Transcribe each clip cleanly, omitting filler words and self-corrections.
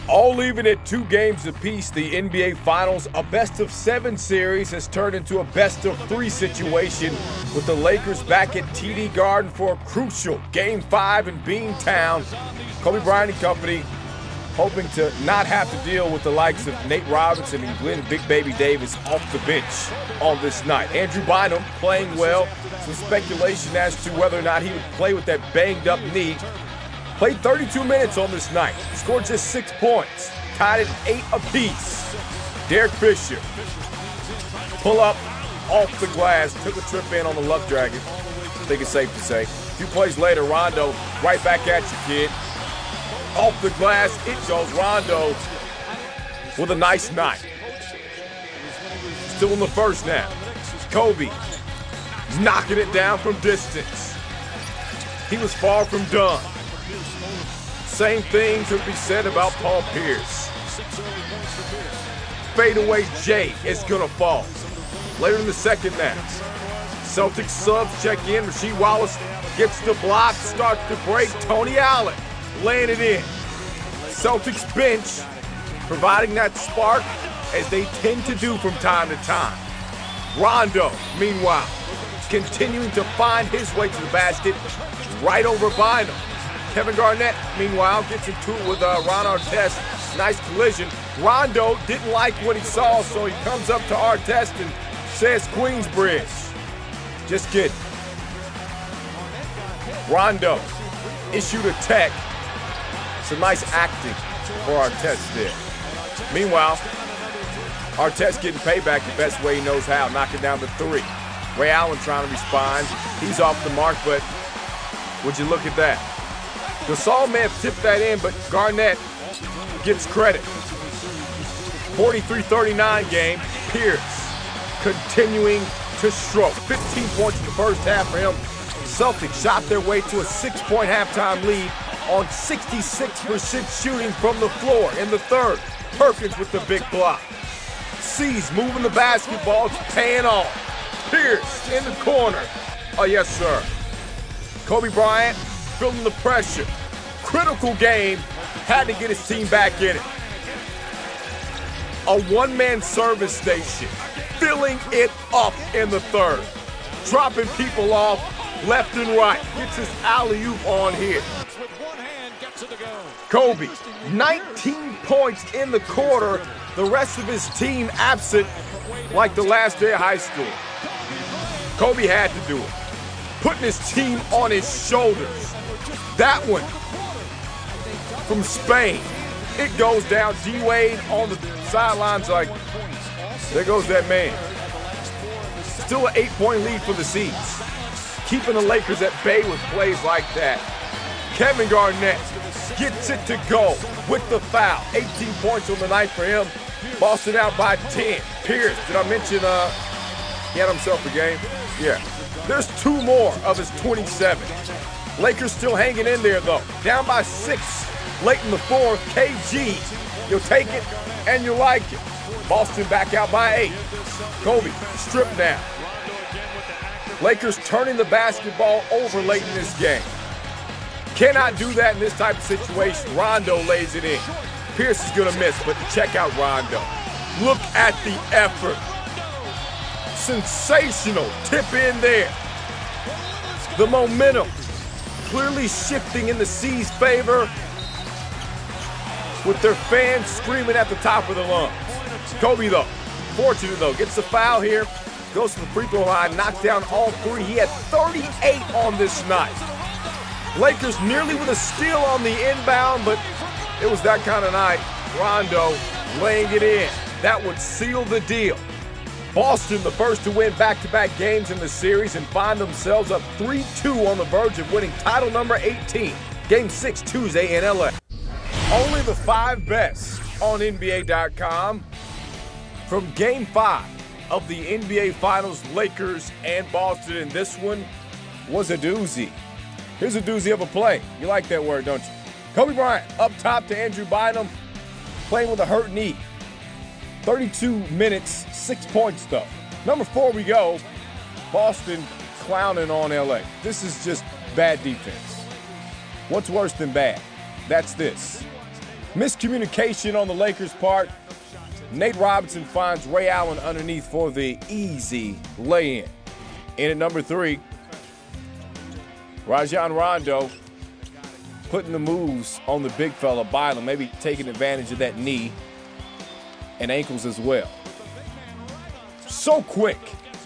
All leaving at 2 games apiece, the NBA Finals, a best-of-7 series has turned into a best-of-3 situation with the Lakers back at TD Garden for a crucial Game 5 in Beantown. Kobe Bryant and company hoping to not have to deal with the likes of Nate Robinson and Glenn Big Baby Davis off the bench on this night. Andrew Bynum playing well. Some speculation as to whether or not he would play with that banged-up knee. Played 32 minutes on this night. Scored just 6 points. Tied at 8 apiece. Derek Fisher. Pull up off the glass. Took a trip in on the Luck Dragon. I think it's safe to say. A few plays later, Rondo right back at you, kid. Off the glass, it goes. Rondo with a nice night. Still in the first now. Kobe knocking it down from distance. He was far from done. Same thing could be said about Paul Pierce. Fadeaway J is gonna fall. Later in the second now. Celtics subs check in. Rasheed Wallace gets the block, starts to break. Tony Allen laying it in. Celtics bench providing that spark as they tend to do from time to time. Rondo, meanwhile, continuing to find his way to the basket right over Bynum. Kevin Garnett, meanwhile, gets into it with Ron Artest. Nice collision. Rondo didn't like what he saw, so he comes up to Artest and says Queensbridge. Just kidding. Rondo issued a tech. Some nice acting for Artest there. Meanwhile, Artest getting payback the best way he knows how, knocking down the 3. Ray Allen trying to respond. He's off the mark, but would you look at that? Gasol may have tipped that in, but Garnett gets credit. 43-39 game. Pierce continuing to stroke. 15 points in the first half for him. Celtics shot their way to a 6-point halftime lead on 66% shooting from the floor in the third. Perkins with the big block. C's moving the basketball. It's paying off. Pierce in the corner. Oh, yes, sir. Kobe Bryant feeling the pressure. Critical game. Had to get his team back in it. A one-man service station. Filling it up in the third. Dropping people off left and right. Gets his alley-oop on here. Kobe, 19 points in the quarter. The rest of his team absent like the last day of high school. Kobe had to do it. Putting his team on his shoulders. That one from Spain. It goes down. D-Wade on the sidelines like, there goes that man. Still an 8-point lead for the C's. Keeping the Lakers at bay with plays like that. Kevin Garnett gets it to go with the foul. 18 points on the night for him. Boston out by 10. Pierce, did I mention he had himself a game? Yeah. There's 2 more of his 27. Lakers still hanging in there, though. Down by 6 late in the fourth. KG, you'll take it and you like it. Boston back out by 8. Kobe, strip down. Lakers turning the basketball over late in this game. Cannot do that in this type of situation. Rondo lays it in. Pierce is going to miss, but check out Rondo. Look at the effort. Sensational tip in there. The momentum clearly shifting in the C's' favor with their fans screaming at the top of the lungs. Kobe, though, fortunate, though, gets the foul here, goes to the free throw line, knocks down all 3. He had 38 on this night. Lakers nearly with a steal on the inbound, but it was that kind of night. Rondo laying it in. That would seal the deal. Boston, the first to win back-to-back games in the series and find themselves up 3-2 on the verge of winning title number 18. Game 6 Tuesday in LA. Only the 5 best on NBA.com. From Game 5 of the NBA Finals, Lakers and Boston, and this one was a doozy. Here's a doozy of a play. You like that word, don't you? Kobe Bryant up top to Andrew Bynum, playing with a hurt knee. 32 minutes, 6 points though. Number 4 we go. Boston clowning on LA. This is just bad defense. What's worse than bad? That's this. Miscommunication on the Lakers' part. Nate Robinson finds Ray Allen underneath for the easy lay-in. In at number 3, Rajon Rondo putting the moves on the big fella, Bynum, maybe taking advantage of that knee and ankles as well. So quick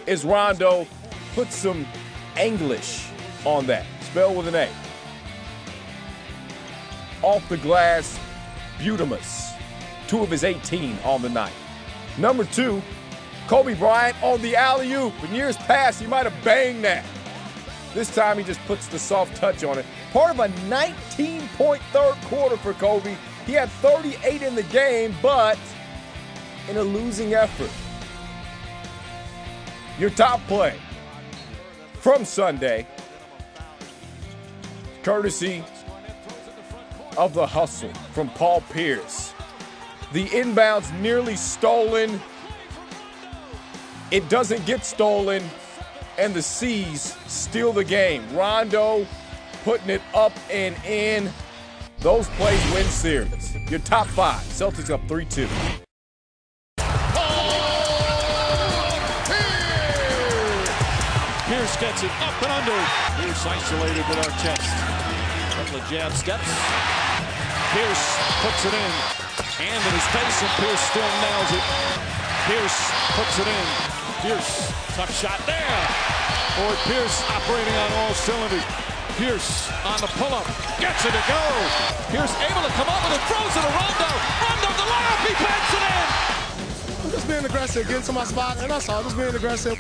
as Rondo puts some English on that, spelled with an A. Off the glass, Bynum, 2 of his 18 on the night. Number 2, Kobe Bryant on the alley-oop. In years past, he might have banged that. This time, he just puts the soft touch on it. Part of a 19-point third quarter for Kobe. He had 38 in the game, but in a losing effort. Your top play from Sunday, courtesy of the hustle from Paul Pierce. The inbound's nearly stolen. It doesn't get stolen, and the C's steal the game. Rondo putting it up and in. Those plays win series. Your top 5. Celtics up 3-2. Pierce gets it up and under. Pierce isolated with our chest. Couple of jab steps. Pierce puts it in. Hand in his face, and Pierce still nails it. Pierce puts it in. Pierce, tough shot there. Boy, Pierce operating on all cylinders. Pierce on the pull-up, gets it to go. Pierce able to come up with it, throws it to Rondo. Rondo the layup, he banks it in. I'm just being aggressive, getting to my spot, and that's all. Just being aggressive.